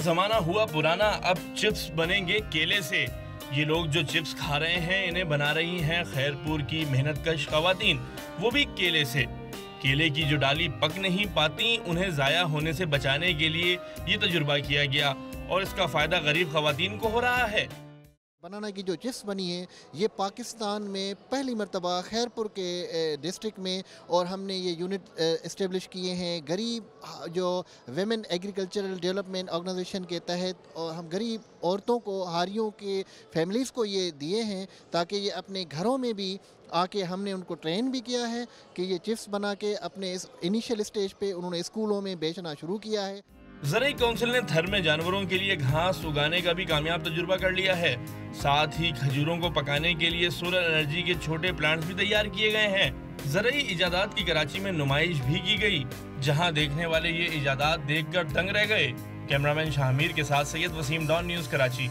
जमाना हुआ पुराना, अब चिप्स बनेंगे केले से। ये लोग जो चिप्स खा रहे हैं इन्हें बना रही हैं खैरपुर की मेहनतकश खवातीन, वो भी केले से। केले की जो डाली पक नहीं पाती, उन्हें जाया होने से बचाने के लिए ये तजुर्बा किया गया और इसका फायदा गरीब खवातीन को हो रहा है। बनाना की जो चिप्स बनी है ये पाकिस्तान में पहली मरतबा खैरपुर के डिस्ट्रिक्ट में, और हमने ये यूनिट इस्टेब्लिश किए हैं गरीब जो वेमेन एग्रीकल्चरल डेवलपमेंट ऑर्गेनाइजेशन के तहत, और हम गरीब औरतों को, हारियों के फैमिलीज़ को ये दिए हैं ताकि ये अपने घरों में भी आके, हमने उनको ट्रेन भी किया है कि ये चिप्स बना के अपने इस इनिशियल स्टेज पे उन्होंने स्कूलों में बेचना शुरू किया है। ज़राई काउंसिल ने थर में जानवरों के लिए घास उगाने का भी कामयाब तजुर्बा कर लिया है। साथ ही खजूरों को पकाने के लिए सोलर एनर्जी के छोटे प्लांट्स भी तैयार किए गए हैं। ज़राई इजादात की कराची में नुमाइश भी की गई, जहां देखने वाले ये इजादात देखकर दंग रह गए। कैमरामैन शाहमीर के साथ सैयद वसीम, डॉन न्यूज़, कराची।